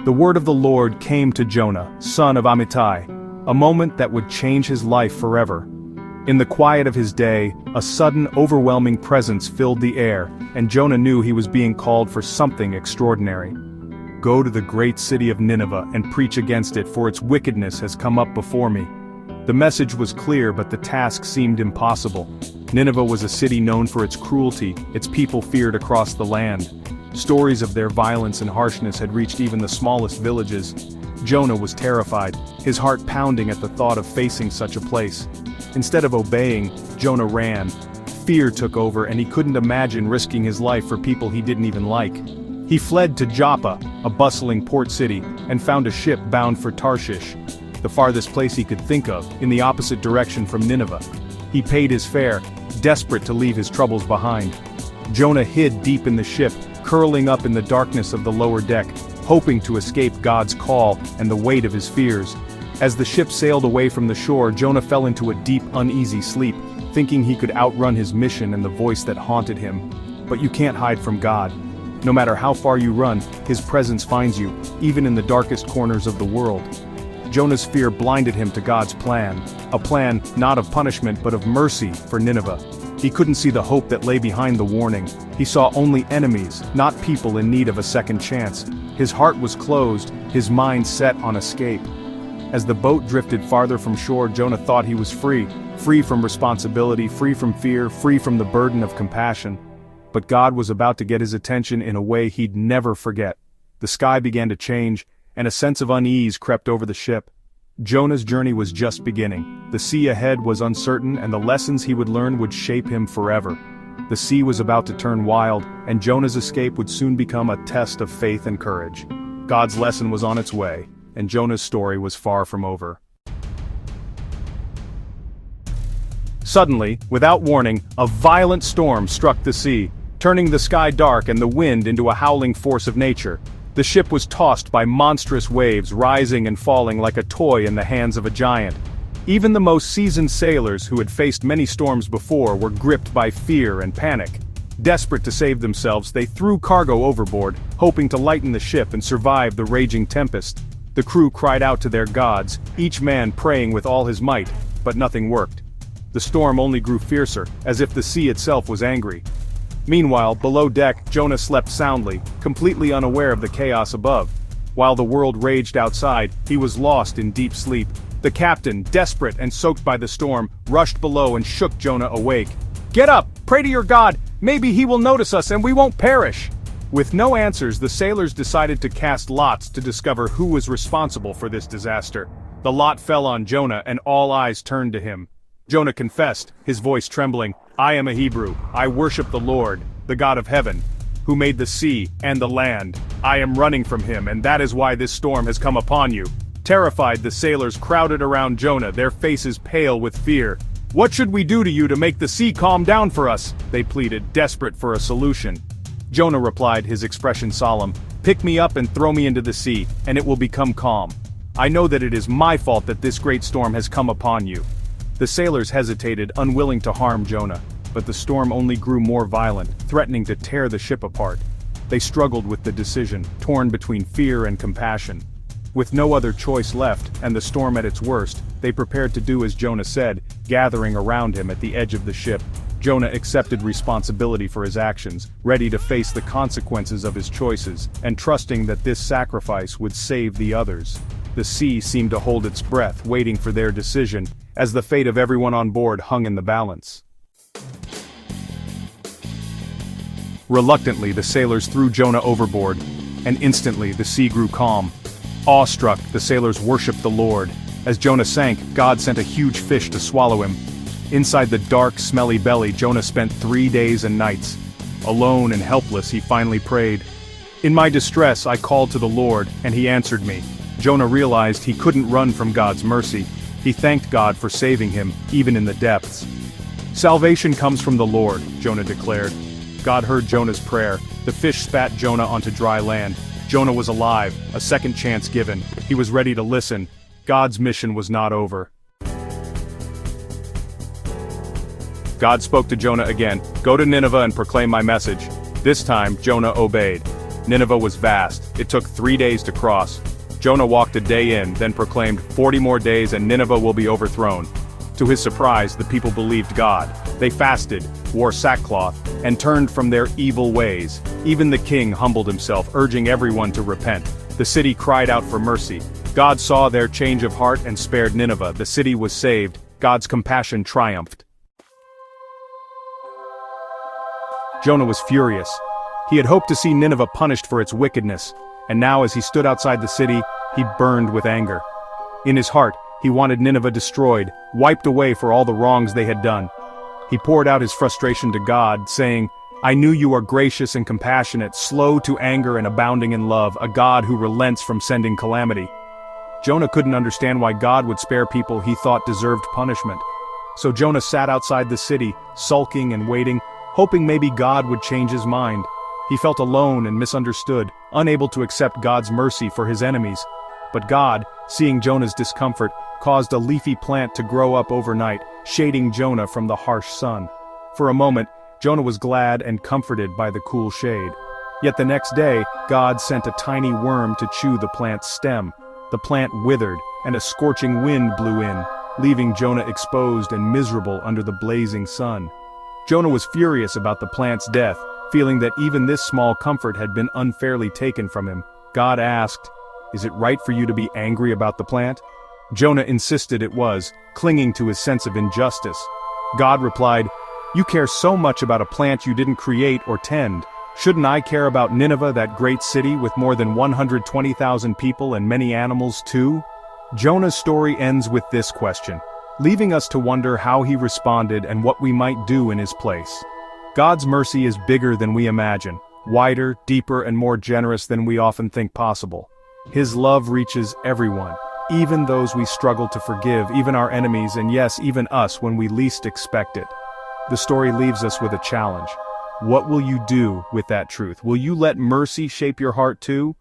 The word of the Lord came to Jonah, son of Amittai, a moment that would change his life forever. In the quiet of his day, a sudden, overwhelming presence filled the air, and Jonah knew he was being called for something extraordinary. Go to the great city of Nineveh and preach against it, for its wickedness has come up before me. The message was clear, but the task seemed impossible. Nineveh was a city known for its cruelty, its people feared across the land. Stories of their violence and harshness had reached even the smallest villages. Jonah was terrified, his heart pounding at the thought of facing such a place. Instead of obeying, Jonah ran. Fear took over, and he couldn't imagine risking his life for people he didn't even like. He fled to Joppa, a bustling port city, and found a ship bound for Tarshish, the farthest place he could think of, in the opposite direction from Nineveh. He paid his fare, desperate to leave his troubles behind. Jonah hid deep in the ship, curling up in the darkness of the lower deck, hoping to escape God's call and the weight of his fears. As the ship sailed away from the shore, Jonah fell into a deep, uneasy sleep, thinking he could outrun his mission and the voice that haunted him. But you can't hide from God. No matter how far you run, His presence finds you, even in the darkest corners of the world. Jonah's fear blinded him to God's plan, a plan not of punishment but of mercy for Nineveh. He couldn't see the hope that lay behind the warning. He saw only enemies, not people in need of a second chance. His heart was closed, his mind set on escape. As the boat drifted farther from shore, Jonah thought he was free from responsibility, free from fear, free from the burden of compassion. But God was about to get his attention in a way he'd never forget. The sky began to change, and a sense of unease crept over the ship. Jonah's journey was just beginning. The sea ahead was uncertain, and the lessons he would learn would shape him forever. The sea was about to turn wild, and Jonah's escape would soon become a test of faith and courage. God's lesson was on its way, and Jonah's story was far from over. Suddenly, without warning, a violent storm struck the sea, turning the sky dark and the wind into a howling force of nature. The ship was tossed by monstrous waves, rising and falling like a toy in the hands of a giant. Even the most seasoned sailors, who had faced many storms before, were gripped by fear and panic. Desperate to save themselves, they threw cargo overboard, hoping to lighten the ship and survive the raging tempest. The crew cried out to their gods, each man praying with all his might, but nothing worked. The storm only grew fiercer, as if the sea itself was angry. Meanwhile, below deck, Jonah slept soundly, completely unaware of the chaos above. While the world raged outside, he was lost in deep sleep. The captain, desperate and soaked by the storm, rushed below and shook Jonah awake. "Get up! Pray to your God! Maybe he will notice us and we won't perish!" With no answers, the sailors decided to cast lots to discover who was responsible for this disaster. The lot fell on Jonah, and all eyes turned to him. Jonah confessed, his voice trembling, "I am a Hebrew. I worship the Lord, the God of heaven, who made the sea and the land. I am running from him, and that is why this storm has come upon you." Terrified, the sailors crowded around Jonah, their faces pale with fear. "What should we do to you to make the sea calm down for us?" they pleaded, desperate for a solution. Jonah replied, his expression solemn, "Pick me up and throw me into the sea, and it will become calm. I know that it is my fault that this great storm has come upon you." The sailors hesitated, unwilling to harm Jonah, but the storm only grew more violent, threatening to tear the ship apart. They struggled with the decision, torn between fear and compassion. With no other choice left, and the storm at its worst, they prepared to do as Jonah said, gathering around him at the edge of the ship. Jonah accepted responsibility for his actions, ready to face the consequences of his choices, and trusting that this sacrifice would save the others. The sea seemed to hold its breath, waiting for their decision, as the fate of everyone on board hung in the balance. Reluctantly, the sailors threw Jonah overboard, and instantly the sea grew calm. Awestruck, the sailors worshipped the Lord. As Jonah sank, God sent a huge fish to swallow him. Inside the dark, smelly belly, Jonah spent 3 days and nights. Alone and helpless, he finally prayed. "In my distress, I called to the Lord, and he answered me." Jonah realized he couldn't run from God's mercy. He thanked God for saving him, even in the depths. "Salvation comes from the Lord," Jonah declared. God heard Jonah's prayer. The fish spat Jonah onto dry land. Jonah was alive, a second chance given. He was ready to listen. God's mission was not over. God spoke to Jonah again, "Go to Nineveh and proclaim my message." This time, Jonah obeyed. Nineveh was vast. It took 3 days to cross. Jonah walked a day in, then proclaimed, 40 more days and Nineveh will be overthrown. To his surprise, the people believed God. They fasted, wore sackcloth, and turned from their evil ways. Even the king humbled himself, urging everyone to repent. The city cried out for mercy. God saw their change of heart and spared Nineveh. The city was saved. God's compassion triumphed. Jonah was furious. He had hoped to see Nineveh punished for its wickedness, and now as he stood outside the city, he burned with anger. In his heart, he wanted Nineveh destroyed, wiped away for all the wrongs they had done. He poured out his frustration to God, saying, I knew you are gracious and compassionate, slow to anger and abounding in love, a God who relents from sending calamity. Jonah couldn't understand why God would spare people he thought deserved punishment. So Jonah sat outside the city, sulking and waiting, hoping maybe God would change his mind. He felt alone and misunderstood, unable to accept God's mercy for his enemies. But God, seeing Jonah's discomfort, caused a leafy plant to grow up overnight, shading Jonah from the harsh sun. For a moment, Jonah was glad and comforted by the cool shade. Yet the next day, God sent a tiny worm to chew the plant's stem. The plant withered, and a scorching wind blew in, leaving Jonah exposed and miserable under the blazing sun. Jonah was furious about the plant's death, feeling that even this small comfort had been unfairly taken from him. God asked, Is it right for you to be angry about the plant? Jonah insisted it was, clinging to his sense of injustice. God replied, You care so much about a plant you didn't create or tend. Shouldn't I care about Nineveh, that great city with more than 120,000 people and many animals too? Jonah's story ends with this question, leaving us to wonder how he responded and what we might do in his place. God's mercy is bigger than we imagine, wider, deeper, and more generous than we often think possible. His love reaches everyone, even those we struggle to forgive, even our enemies, and yes, even us when we least expect it. The story leaves us with a challenge. What will you do with that truth? Will you let mercy shape your heart too?